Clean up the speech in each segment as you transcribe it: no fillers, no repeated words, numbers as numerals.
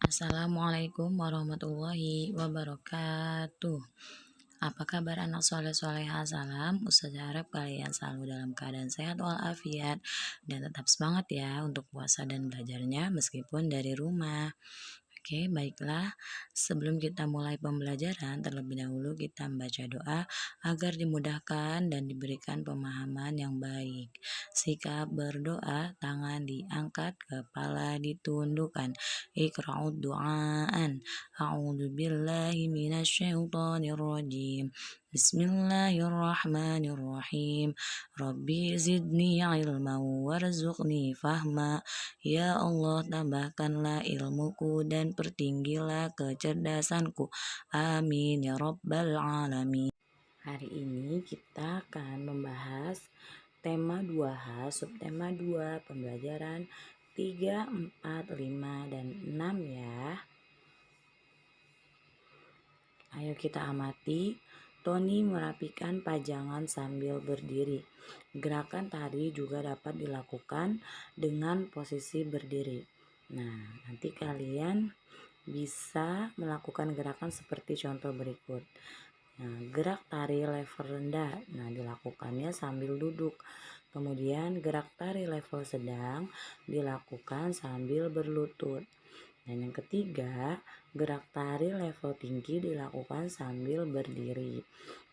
Assalamualaikum warahmatullahi wabarakatuh. Apa kabar anak soleh soleha? Salam Ustazah, harap kalian selalu dalam keadaan sehat walafiat dan tetap semangat ya untuk puasa dan belajarnya meskipun dari rumah. Oke, baiklah. Sebelum kita mulai pembelajaran, terlebih dahulu kita membaca doa agar dimudahkan dan diberikan pemahaman yang baik. Sikap berdoa, tangan diangkat, kepala ditundukkan. Iqra'ud du'aan. A'udzu billahi minasyaitonir rajim. Bismillahirrahmanirrahim. Rabbi zidni ilman warzuqni fahma. Ya Allah, tambahkanlah ilmuku dan pertinggilah kecerdasanku. Amin ya rabbal alamin. Hari ini kita akan membahas tema 2H, subtema 2, pembelajaran 3, 4, 5, dan 6 ya. Ayo kita amati. Tony merapikan pajangan sambil berdiri. Gerakan tari juga dapat dilakukan dengan posisi berdiri. Nah, nanti kalian bisa melakukan gerakan seperti contoh berikut. Nah, gerak tari level rendah, nah dilakukannya sambil duduk. Kemudian gerak tari level sedang dilakukan sambil berlutut. Dan yang ketiga, gerak tari level tinggi dilakukan sambil berdiri.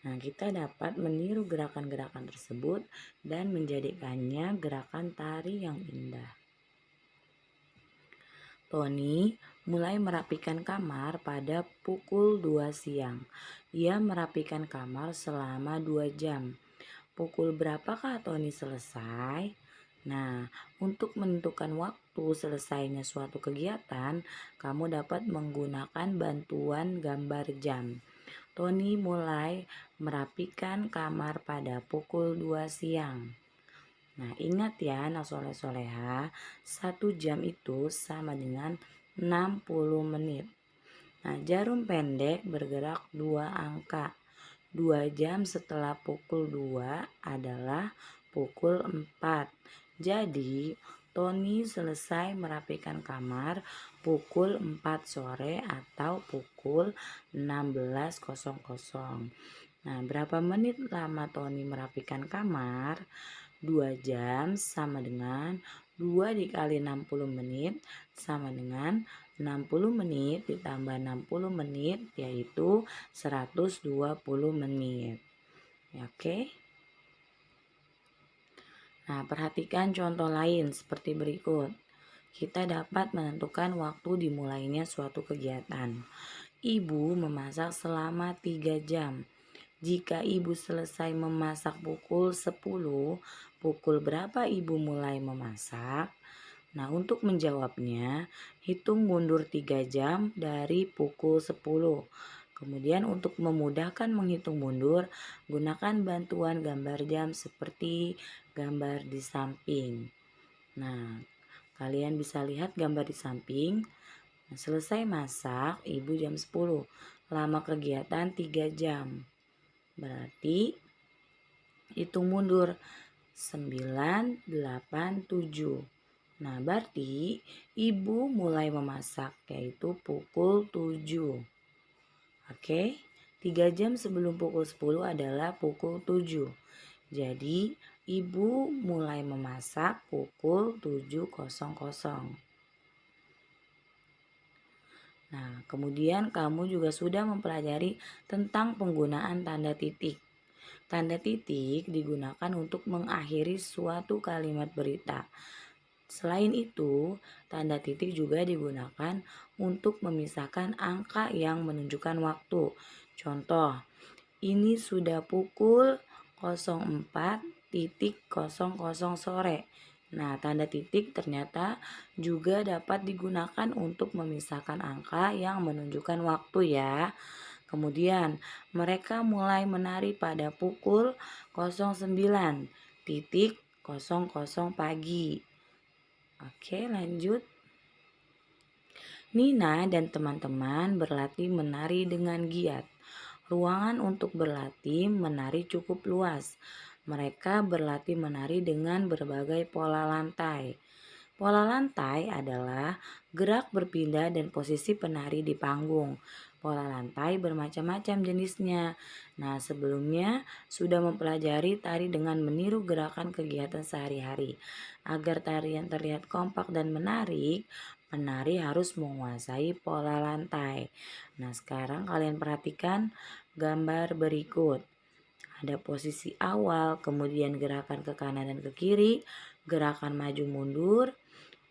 Nah, kita dapat meniru gerakan-gerakan tersebut dan menjadikannya gerakan tari yang indah. Tony mulai merapikan kamar pada pukul 2 siang. Ia merapikan kamar selama 2 jam. Pukul berapakah Tony selesai? Nah, untuk menentukan waktu selesainya suatu kegiatan, kamu dapat menggunakan bantuan gambar jam. Tony mulai merapikan kamar pada pukul 2 siang. Nah, ingat ya anak soleh-soleha, 1 jam itu sama dengan 60 menit. Nah, jarum pendek bergerak 2 angka. 2 jam setelah pukul 2 adalah pukul 4. Jadi, Tony selesai merapikan kamar pukul 4 sore atau pukul 16.00. Nah, berapa menit lama Tony merapikan kamar? 2 jam sama dengan 2 dikali 60 menit sama dengan 60 menit ditambah 60 menit yaitu 120 menit. Ya, oke. Nah, perhatikan contoh lain seperti berikut. Kita dapat menentukan waktu dimulainya suatu kegiatan. Ibu memasak selama 3 jam. Jika ibu selesai memasak pukul 10, pukul berapa ibu mulai memasak? Nah, untuk menjawabnya, hitung mundur 3 jam dari pukul 10. Kemudian untuk memudahkan menghitung mundur, gunakan bantuan gambar jam seperti gambar di samping. Nah, kalian bisa lihat gambar di samping. Nah, selesai masak, ibu jam 10. Lama kegiatan 3 jam. Berarti hitung mundur 9, 8, 7. Nah, berarti ibu mulai memasak yaitu pukul 7. Oke, 3 jam sebelum pukul 10 adalah pukul 7. Jadi, ibu mulai memasak pukul 7.00. Nah, kemudian kamu juga sudah mempelajari tentang penggunaan tanda titik. Tanda titik digunakan untuk mengakhiri suatu kalimat berita. Selain itu, tanda titik juga digunakan untuk memisahkan angka yang menunjukkan waktu. Contoh, ini sudah pukul 04.00 sore. Nah, tanda titik ternyata juga dapat digunakan untuk memisahkan angka yang menunjukkan waktu ya. Kemudian, mereka mulai menari pada pukul 09.00 pagi. Oke, lanjut. Nina dan teman-teman berlatih menari dengan giat. Ruangan untuk berlatih menari cukup luas. Mereka berlatih menari dengan berbagai pola lantai. Pola lantai adalah gerak berpindah dan posisi penari di panggung. Pola lantai bermacam-macam jenisnya. Nah, sebelumnya sudah mempelajari tari dengan meniru gerakan kegiatan sehari-hari. Agar tarian terlihat kompak dan menarik, penari harus menguasai pola lantai. Nah, sekarang kalian perhatikan gambar berikut. Ada posisi awal, kemudian gerakan ke kanan dan ke kiri, gerakan maju mundur,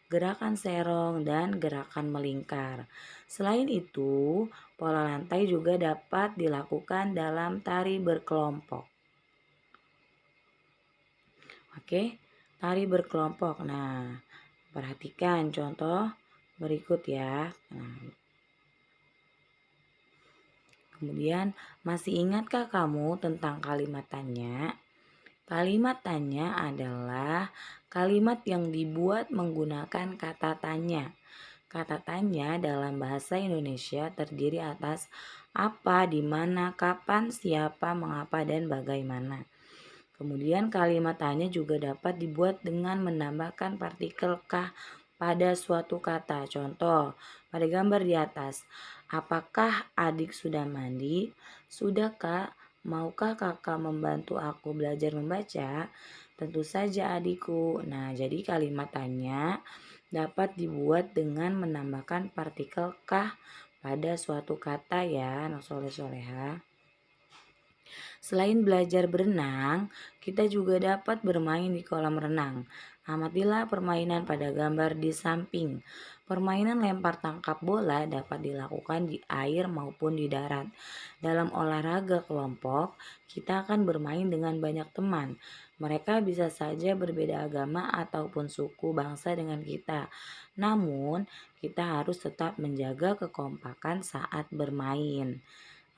gerakan serong, dan gerakan melingkar. Selain itu, pola lantai juga dapat dilakukan dalam tari berkelompok. Oke, tari berkelompok. Nah, perhatikan contoh berikut ya. Nah, kemudian, masih ingatkah kamu tentang kalimat tanya? Kalimat tanya adalah kalimat yang dibuat menggunakan kata tanya. Kata tanya dalam bahasa Indonesia terdiri atas apa, di mana, kapan, siapa, mengapa, dan bagaimana. Kemudian kalimat tanya juga dapat dibuat dengan menambahkan partikel kah pada suatu kata. Contoh, pada gambar di atas. Apakah adik sudah mandi? Sudah, Kak. Maukah kakak membantu aku belajar membaca? Tentu saja adikku. Nah, jadi kalimat tanya dapat dibuat dengan menambahkan partikel kah pada suatu kata ya, anak soleh-soleha. Selain belajar berenang, kita juga dapat bermain di kolam renang. Amatilah permainan pada gambar di samping. Permainan lempar tangkap bola dapat dilakukan di air maupun di darat. Dalam olahraga kelompok, kita akan bermain dengan banyak teman. Mereka bisa saja berbeda agama ataupun suku bangsa dengan kita. Namun, kita harus tetap menjaga kekompakan saat bermain.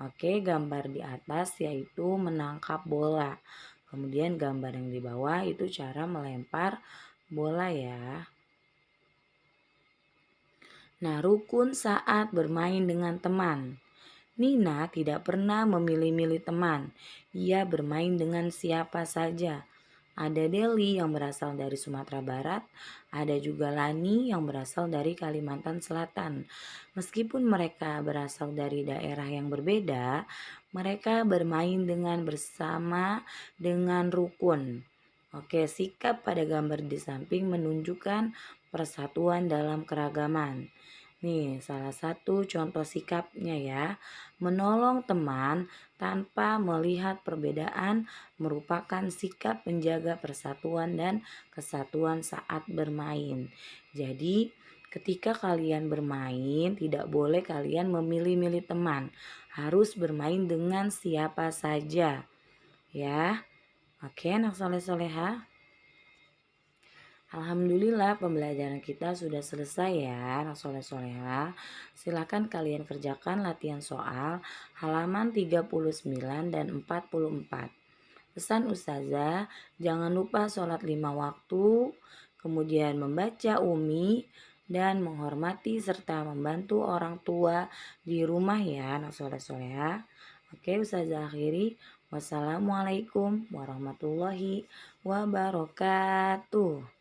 Oke, gambar di atas yaitu menangkap bola. Kemudian gambar yang di bawah itu cara melempar bola ya. Nah, rukun saat bermain dengan teman. Nina tidak pernah memilih-milih teman. Ia bermain dengan siapa saja. Ada Deli yang berasal dari Sumatera Barat, ada juga Lani yang berasal dari Kalimantan Selatan. Meskipun mereka berasal dari daerah yang berbeda, mereka bermain dengan bersama dengan rukun. Oke, sikap pada gambar di samping menunjukkan persatuan dalam keragaman. Nih, salah satu contoh sikapnya ya, menolong teman tanpa melihat perbedaan merupakan sikap menjaga persatuan dan kesatuan saat bermain. Jadi, ketika kalian bermain, tidak boleh kalian memilih-milih teman. Harus bermain dengan siapa saja. Ya, oke anak soleh-soleha. Alhamdulillah pembelajaran kita sudah selesai ya anak soleh-soleha. Silakan kalian kerjakan latihan soal halaman 39 dan 44. Pesan Ustazah, jangan lupa sholat 5 waktu, kemudian membaca umi, dan menghormati serta membantu orang tua di rumah ya anak soleh-soleha. Oke, Ustazah akhiri. Wassalamualaikum warahmatullahi wabarakatuh.